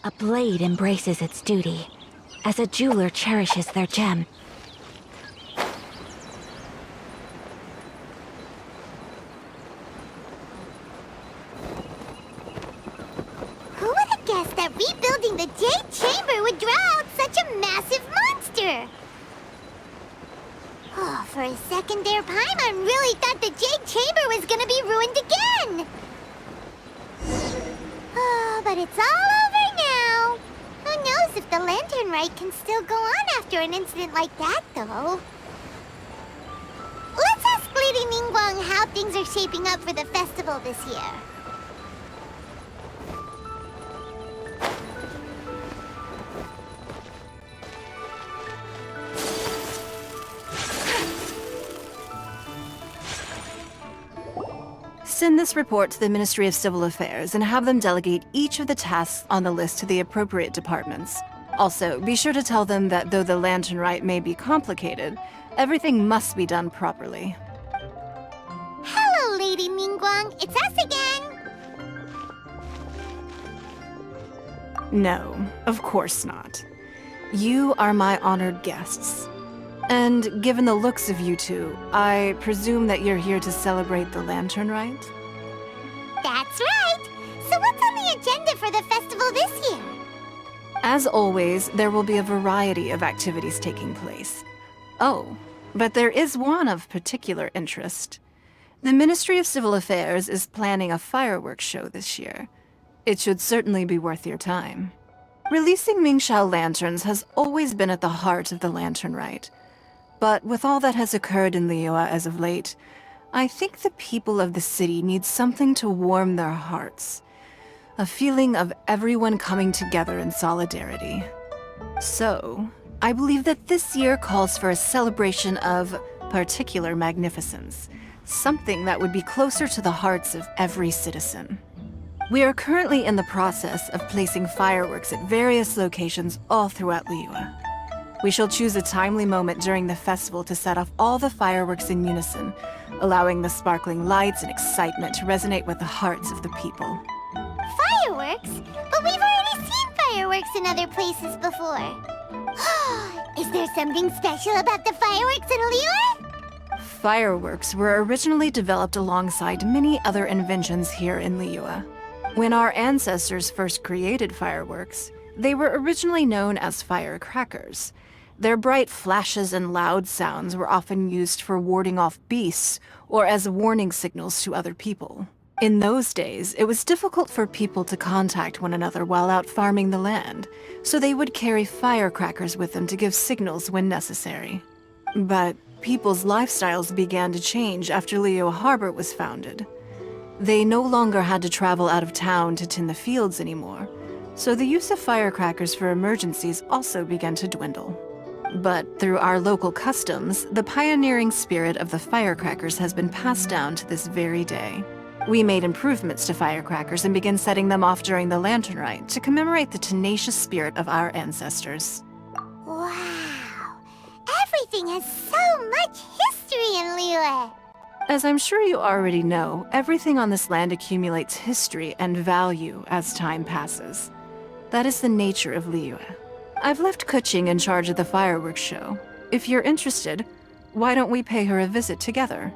A blade embraces its duty, as a jeweler cherishes their gem. Who would have guessed that rebuilding the Jade Chamber would draw out such a massive monster? Oh, for a second there, Paimon really thought the Jade Chamber was gonna be ruined again! Oh, but it's all over now! Who knows if the Lantern Rite can still go on after an incident like that, though? Let's ask Lady Ningguang how things are shaping up for the festival this year. Send this report to the Ministry of Civil Affairs and have them delegate each of the tasks on the list to the appropriate departments. Also, be sure to tell them that though the Lantern Rite may be complicated, everything must be done properly. Hello, Lady Ningguang. It's us again. No, of course not. You are my honored guests. And given the looks of you two, I presume that you're here to celebrate the Lantern Rite? That's right. So what's on the agenda for the festival this year? As always, there will be a variety of activities taking place. Oh, but there is one of particular interest. The Ministry of Civil Affairs is planning a fireworks show this year. It should certainly be worth your time. Releasing Mingxiao lanterns has always been at the heart of the Lantern Rite. But with all that has occurred in Liyue as of late, I think the people of the city need something to warm their hearts. A feeling of everyone coming together in solidarity. So, I believe that this year calls for a celebration of particular magnificence. Something that would be closer to the hearts of every citizen. We are currently in the process of placing fireworks at various locations all throughout Liyue. We shall choose a timely moment during the festival to set off all the fireworks in unison, allowing the sparkling lights and excitement to resonate with the hearts of the people. Fireworks? But we've already seen fireworks in other places before. Is there something special about the fireworks in Liyue? Fireworks were originally developed alongside many other inventions here in Liyue. When our ancestors first created fireworks, they were originally known as firecrackers. Their bright flashes and loud sounds were often used for warding off beasts or as warning signals to other people. In those days, it was difficult for people to contact one another while out farming the land, so they would carry firecrackers with them to give signals when necessary. But people's lifestyles began to change after Liyue Harbor was founded. They no longer had to travel out of town to tend the fields anymore, so the use of firecrackers for emergencies also began to dwindle. But through our local customs, the pioneering spirit of the firecrackers has been passed down to this very day. We made improvements to firecrackers and began setting them off during the Lantern Rite to commemorate the tenacious spirit of our ancestors. Wow. Everything has so much history in Liyue. As I'm sure you already know, everything on this land accumulates history and value as time passes. That is the nature of Liyue. I've left Kuching in charge of the fireworks show. If you're interested, why don't we pay her a visit together?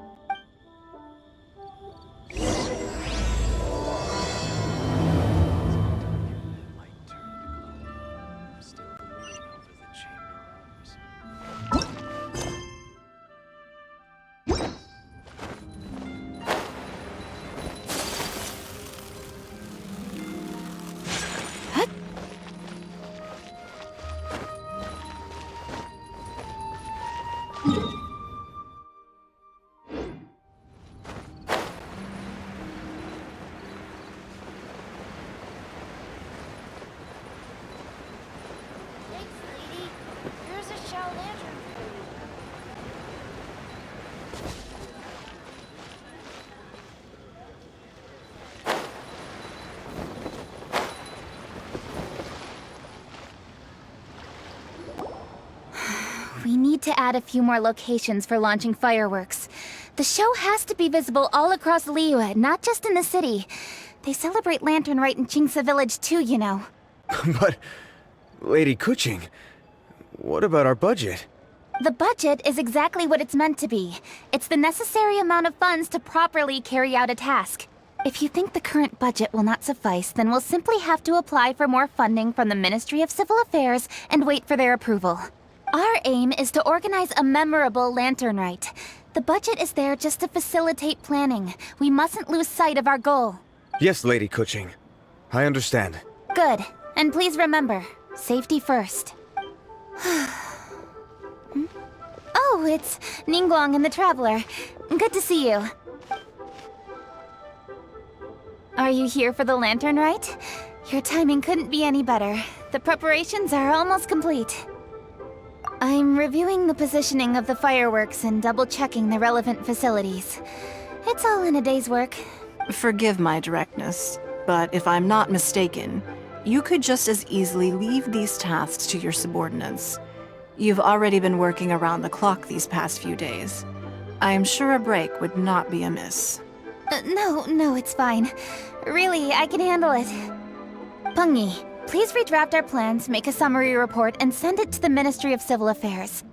We need to add a few more locations for launching fireworks. The show has to be visible all across Liyue, not just in the city. They celebrate Lantern Rite in Qingce Village too, you know. But, Lady Kuching, what about our budget? The budget is exactly what it's meant to be. It's the necessary amount of funds to properly carry out a task. If you think the current budget will not suffice, then we'll simply have to apply for more funding from the Ministry of Civil Affairs and wait for their approval. Our aim is to organize a memorable lantern rite. The budget is there just to facilitate planning. We mustn't lose sight of our goal. Yes, Lady Kuching. I understand. Good. And please remember, safety first. Oh, it's Ningguang and the Traveler. Good to see you. Are you here for the lantern rite? Your timing couldn't be any better. The preparations are almost complete. I'm reviewing the positioning of the fireworks and double-checking the relevant facilities. It's all in a day's work. Forgive my directness, but if I'm not mistaken, you could just as easily leave these tasks to your subordinates. You've already been working around the clock these past few days. I am sure a break would not be amiss. No, it's fine. Really, I can handle it. Pengyi, please redraft our plans, make a summary report, and send it to the Ministry of Civil Affairs.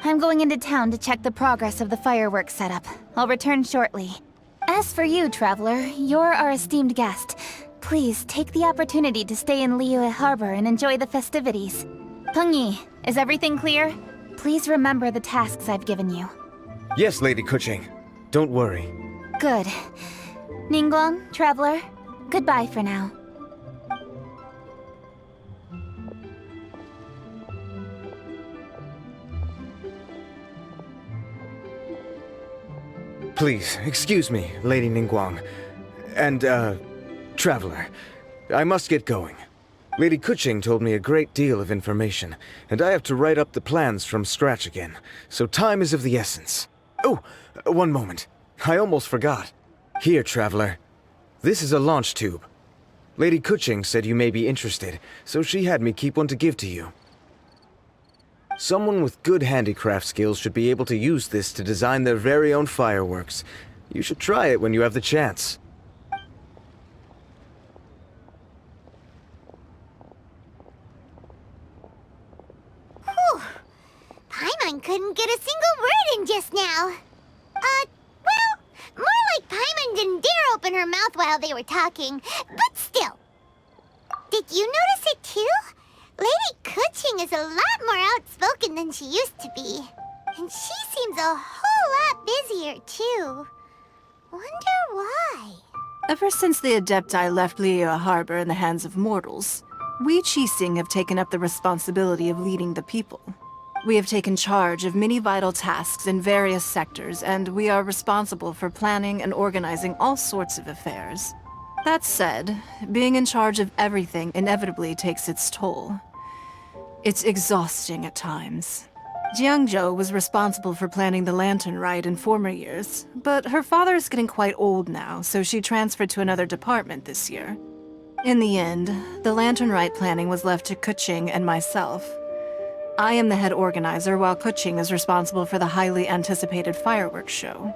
I'm going into town to check the progress of the fireworks setup. I'll return shortly. As for you, Traveler, you're our esteemed guest. Please take the opportunity to stay in Liyue Harbor and enjoy the festivities. Pengyi, is everything clear? Please remember the tasks I've given you. Yes, Lady Kuching. Don't worry. Good. Ningguang, Traveler, goodbye for now. Please, excuse me, Lady Ningguang. And, Traveler. I must get going. Lady Kuching told me a great deal of information, and I have to write up the plans from scratch again, so time is of the essence. Oh, one moment. I almost forgot. Here, Traveler. This is a launch tube. Lady Kuching said you may be interested, so she had me keep one to give to you. Someone with good handicraft skills should be able to use this to design their very own fireworks. You should try it when you have the chance. Whew. Paimon couldn't get a single word in just now. Well, more like Paimon didn't dare open her mouth while they were talking, but still. Did you notice it too? Lady Kuching is a lot more outspoken than she used to be. And she seems a whole lot busier, too. Wonder why? Ever since the Adepti left Liyue Harbor in the hands of mortals, we Qixing have taken up the responsibility of leading the people. We have taken charge of many vital tasks in various sectors, and we are responsible for planning and organizing all sorts of affairs. That said, being in charge of everything inevitably takes its toll. It's exhausting at times. Jiangzhou was responsible for planning the lantern rite in former years, but her father is getting quite old now, so she transferred to another department this year. In the end, the lantern rite planning was left to Kuching and myself. I am the head organizer, while Kuching is responsible for the highly anticipated fireworks show.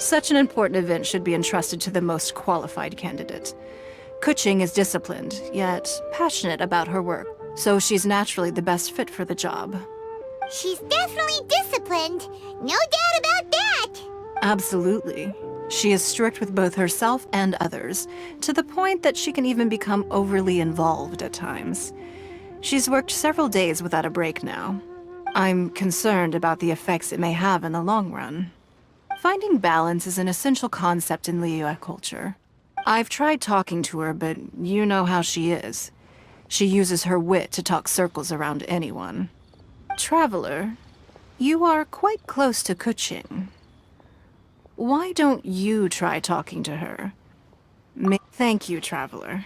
Such an important event should be entrusted to the most qualified candidate. Kuching is disciplined, yet passionate about her work, so she's naturally the best fit for the job. She's definitely disciplined. No doubt about that. Absolutely. She is strict with both herself and others, to the point that she can even become overly involved at times. She's worked several days without a break now. I'm concerned about the effects it may have in the long run. Finding balance is an essential concept in Liyue culture. I've tried talking to her, but you know how she is. She uses her wit to talk circles around anyone. Traveler, you are quite close to Kuching. Why don't you try talking to her? Thank you, Traveler.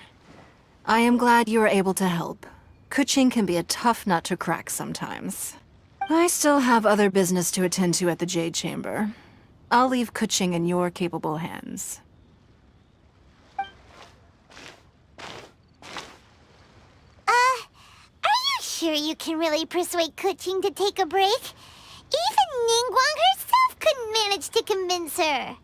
I am glad you are able to help. Kuching can be a tough nut to crack sometimes. I still have other business to attend to at the Jade Chamber. I'll leave Kuching in your capable hands. Are you sure you can really persuade Kuching to take a break? Even Ningguang herself couldn't manage to convince her.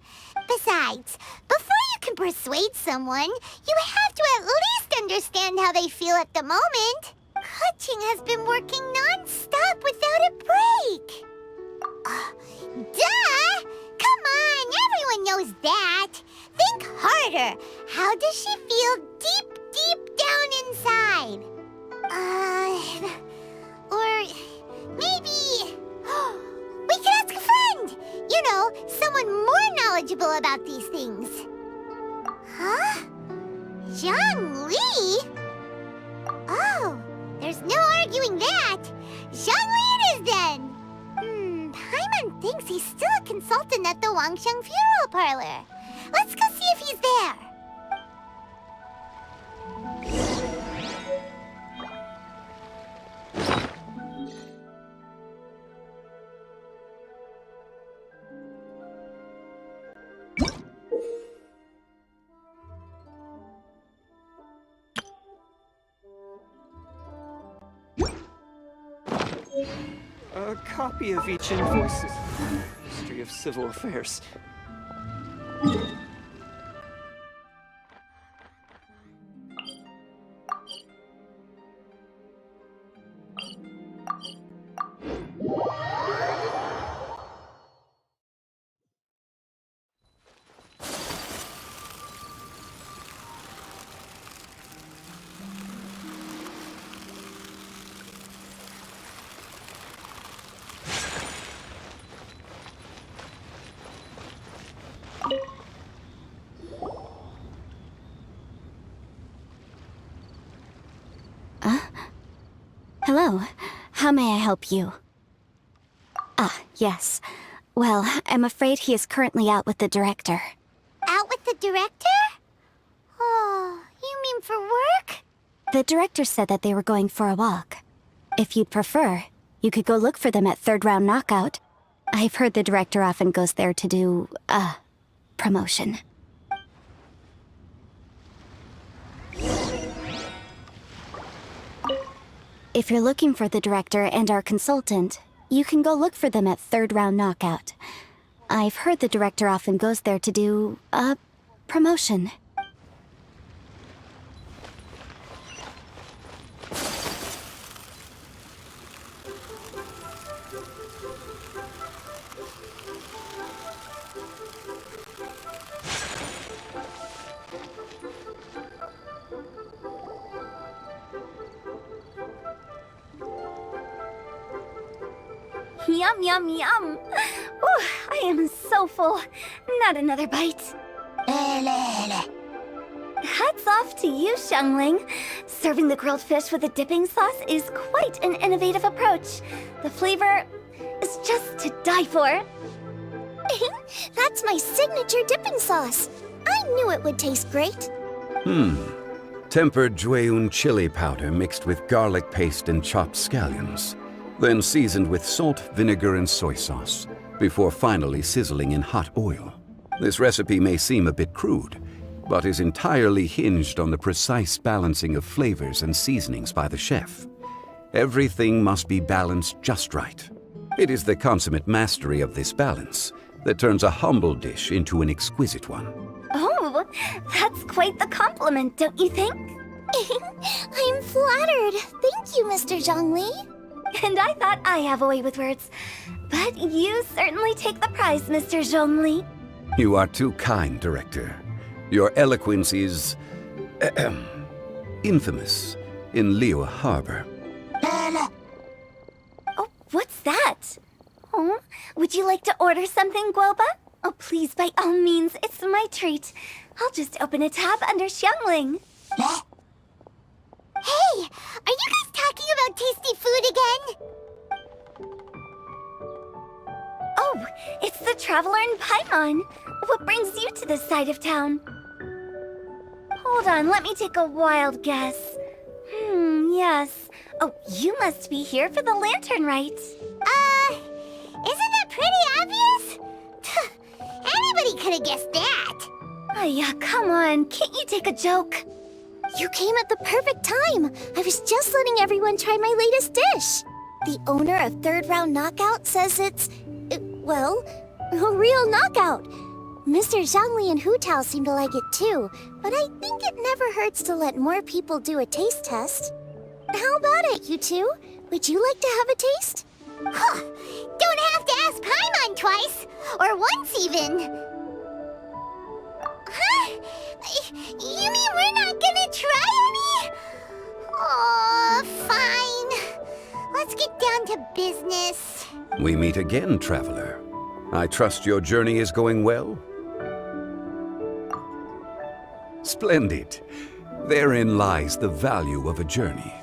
Besides, before you can persuade someone, you have to at least understand how they feel at the moment. Kuching has been working non-stop without a break. Duh! Come on, everyone knows that. Think harder. How does she feel deep down inside? Or maybe... we could ask a friend! You know, someone more knowledgeable about these things. Huh? Zhongli? Oh, there's no arguing that. Zhongli it is then. Paimon thinks he's still a consultant at the Wangsheng Funeral Parlor. Let's go see if he's there. A copy of each invoice is Ministry of Civil Affairs. Hello. How may I help you? Ah, yes. Well, I'm afraid he is currently out with the director. Out with the director? Oh, you mean for work? The director said that they were going for a walk. If you'd prefer, you could go look for them at Third Round Knockout. I've heard the director often goes there to do, promotion. If you're looking for the director and our consultant, you can go look for them at Third Round Knockout. I've heard the director often goes there to do, promotion. Yum, yum, yum. Ooh, I am so full. Not another bite. Hats off to you, Xiangling. Serving the grilled fish with a dipping sauce is quite an innovative approach. The flavor is just to die for. That's my signature dipping sauce. I knew it would taste great. Tempered Jueyun chili powder mixed with garlic paste and chopped scallions. Then seasoned with salt, vinegar, and soy sauce, before finally sizzling in hot oil. This recipe may seem a bit crude, but is entirely hinged on the precise balancing of flavors and seasonings by the chef. Everything must be balanced just right. It is the consummate mastery of this balance that turns a humble dish into an exquisite one. Oh, that's quite the compliment, don't you think? I'm flattered. Thank you, Mr. Zhongli. And I thought I have a way with words. But you certainly take the prize, Mr. Zhongli. You are too kind, Director. Your eloquence is infamous in Liyue Harbor. Oh, what's that? Oh, would you like to order something, Guoba? Oh, please, by all means, it's my treat. I'll just open a tab under Xiangling. Hey, are you guys talking about tasty food again? Oh, it's the Traveler in Paimon. What brings you to this side of town? Hold on, let me take a wild guess. Yes. Oh, you must be here for the lantern rite. Isn't that pretty obvious? Anybody could have guessed that. Yeah, come on, can't you take a joke? You came at the perfect time. I was just letting everyone try my latest dish. The owner of Third Round Knockout says it's, well, a real knockout. Mr. Zhongli and Hu Tao seem to like it too, but I think it never hurts to let more people do a taste test. How about it, you two? Would you like to have a taste? Huh. Don't have to ask Paimon twice, or once even. Huh? You mean we're not gonna try any? Oh, fine. Let's get down to business. We meet again, traveler. I trust your journey is going well? Splendid. Therein lies the value of a journey.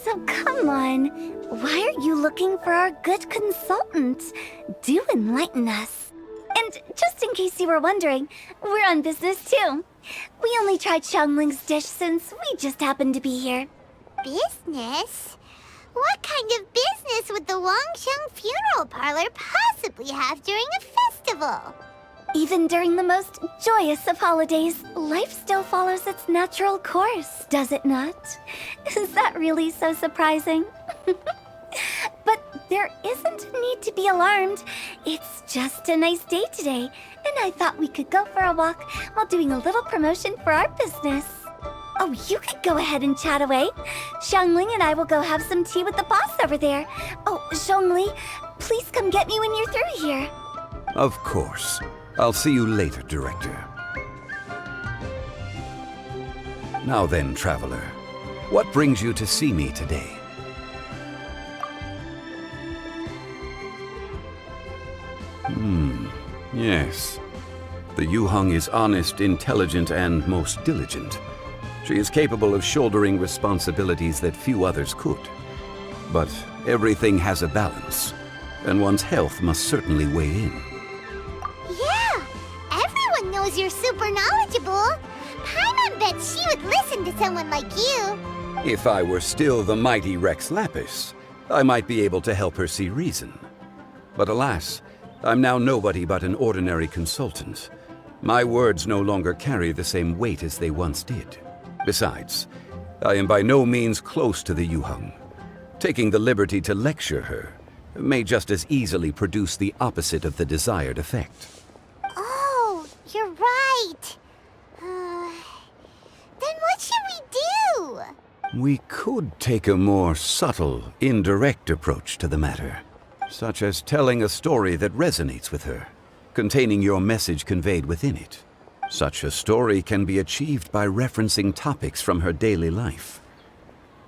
So come on, why are you looking for our good consultant? Do enlighten us. And just in case you were wondering, we're on business too. We only tried Xiangling's dish since we just happened to be here. Business? What kind of business would the Wangsheng Funeral Parlor possibly have during a festival? Even during the most joyous of holidays, life still follows its natural course, does it not? Is that really so surprising? But there isn't a need to be alarmed. It's just a nice day today, and I thought we could go for a walk while doing a little promotion for our business. Oh, you could go ahead and chat away. Xiangling and I will go have some tea with the boss over there. Oh, Zhongli, please come get me when you're through here. Of course. I'll see you later, Director. Now then, traveler, what brings you to see me today? Yes. The Yuheng is honest, intelligent, and most diligent. She is capable of shouldering responsibilities that few others could. But everything has a balance, and one's health must certainly weigh in. Yeah, everyone knows you're super knowledgeable. Paimon bet she would listen to someone like you. If I were still the mighty Rex Lapis, I might be able to help her see reason. But alas, I'm now nobody but an ordinary consultant. My words no longer carry the same weight as they once did. Besides, I am by no means close to the Yuheng. Taking the liberty to lecture her may just as easily produce the opposite of the desired effect. Oh, you're right. Then what should we do? We could take a more subtle, indirect approach to the matter, such as telling a story that resonates with her, containing your message conveyed within it. Such a story can be achieved by referencing topics from her daily life.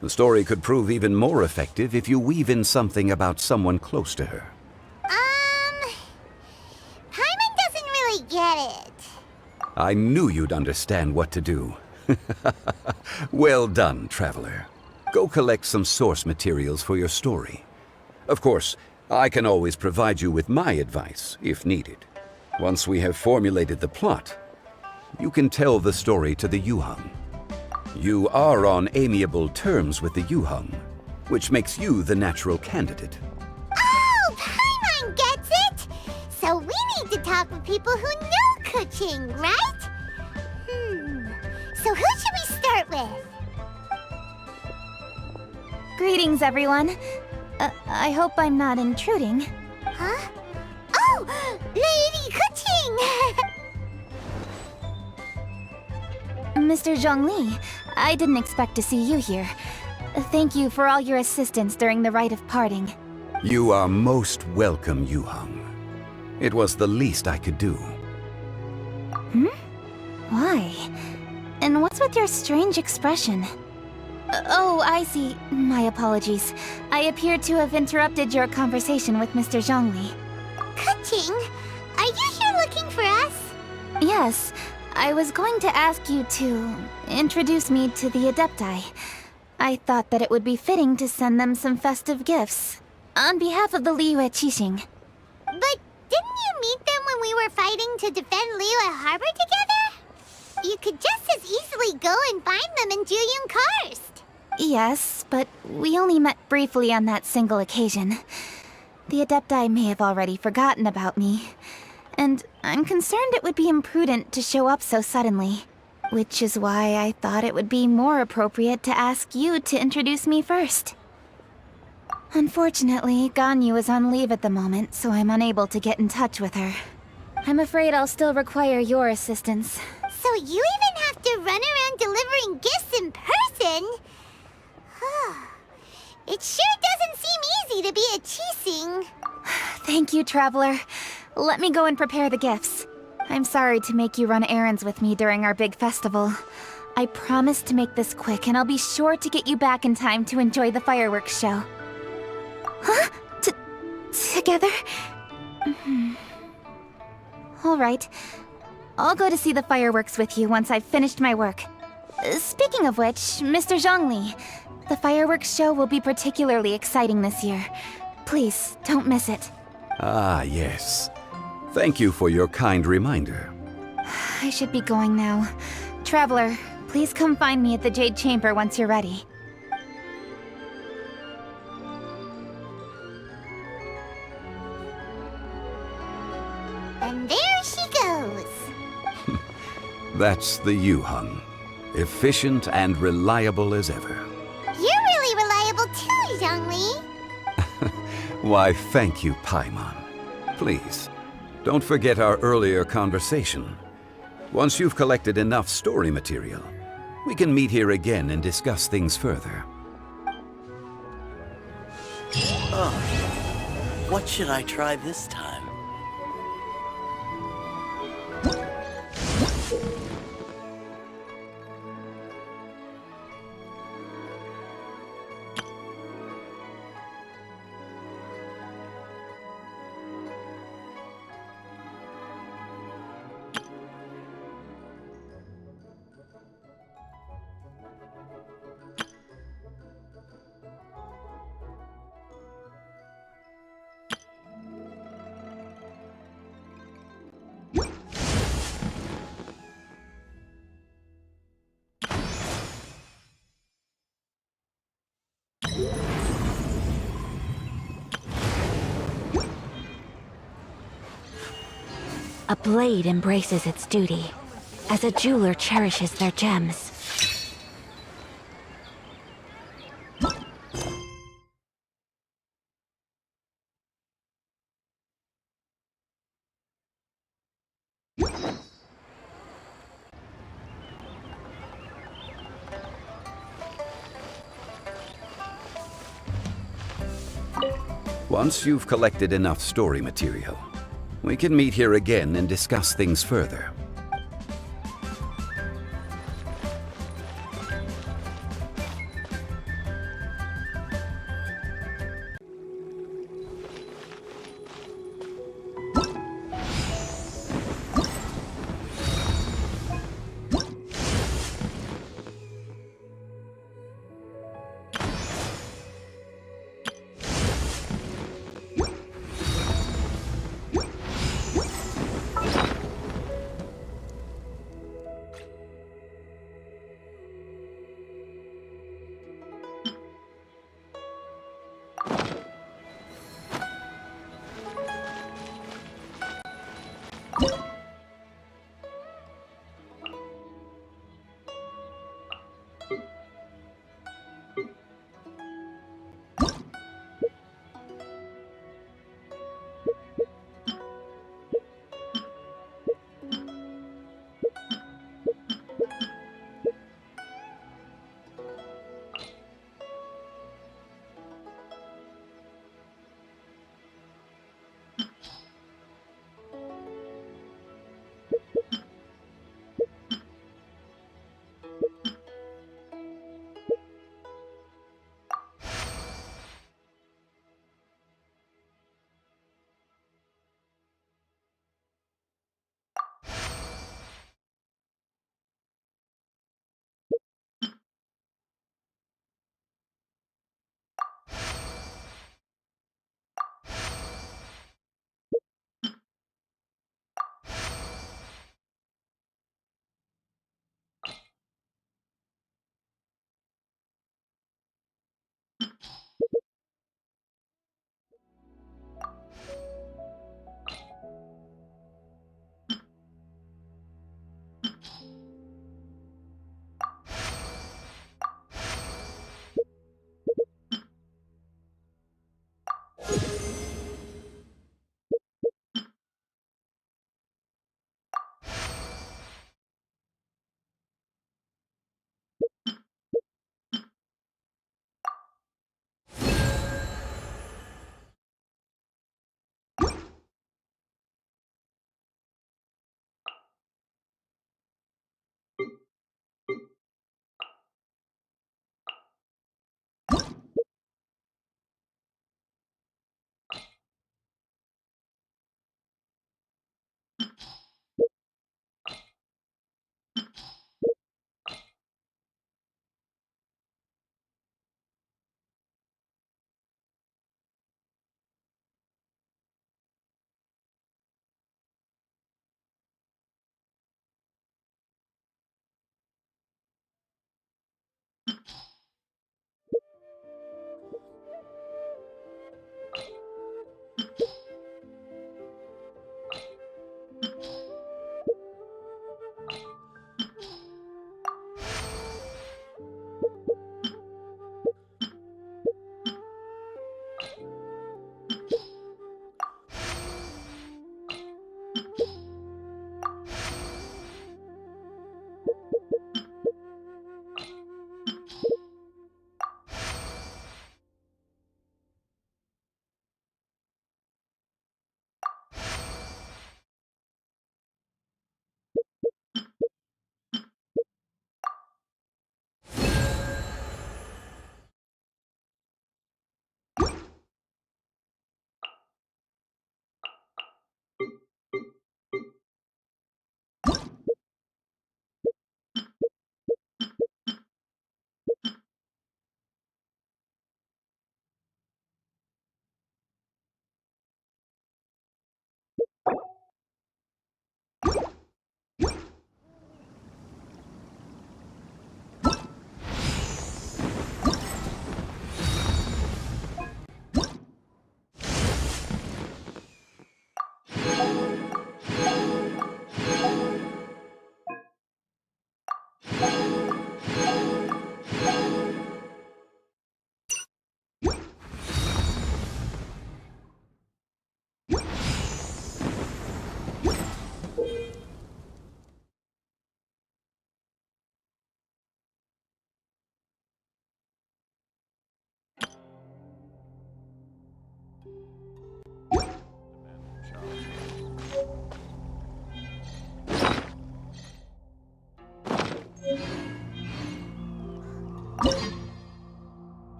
The story could prove even more effective if you weave in something about someone close to her. Paimon doesn't really get it. I knew you'd understand what to do. Well done, traveler. Go collect some source materials for your story. Of course, I can always provide you with my advice, if needed. Once we have formulated the plot, you can tell the story to the Yuheng. You are on amiable terms with the Yuheng, which makes you the natural candidate. Oh, Paimon gets it! So we need to talk with people who know Kuching, right? So who should we start with? Greetings, everyone. I hope I'm not intruding. Huh? Oh! Lady Kuching! Mr. Zhongli, I didn't expect to see you here. Thank you for all your assistance during the rite of parting. You are most welcome, Yuheng. It was the least I could do. Why? And what's with your strange expression? Oh, I see. My apologies. I appear to have interrupted your conversation with Mr. Zhongli. Kuching, are you here looking for us? Yes, I was going to ask you to introduce me to the Adepti. I thought that it would be fitting to send them some festive gifts. On behalf of the Liyue Qixing. But didn't you meet them when we were fighting to defend Liyue Harbor together? You could just as easily go and find them in Juyun Karst. Yes, but we only met briefly on that single occasion. The Adepti may have already forgotten about me. And I'm concerned it would be imprudent to show up so suddenly. Which is why I thought it would be more appropriate to ask you to introduce me first. Unfortunately, Ganyu is on leave at the moment, so I'm unable to get in touch with her. I'm afraid I'll still require your assistance. So you even have to run around delivering gifts in person? It sure doesn't seem easy to be a Qixing. Thank you, Traveler. Let me go and prepare the gifts. I'm sorry to make you run errands with me during our big festival. I promise to make this quick, and I'll be sure to get you back in time to enjoy the fireworks show. Huh? Together? All right. I'll go to see the fireworks with you once I've finished my work. Speaking of which, Mr. Zhongli, the fireworks show will be particularly exciting this year. Please, don't miss it. Ah, yes. Thank you for your kind reminder. I should be going now. Traveler, please come find me at the Jade Chamber once you're ready. And there she goes. That's the Yuheng. Efficient and reliable as ever. You're really reliable too, Zhongli. Why, thank you, Paimon. Please, don't forget our earlier conversation. Once you've collected enough story material, we can meet here again and discuss things further. Oh, what should I try this time? A blade embraces its duty, as a jeweler cherishes their gems. Once you've collected enough story material, we can meet here again and discuss things further.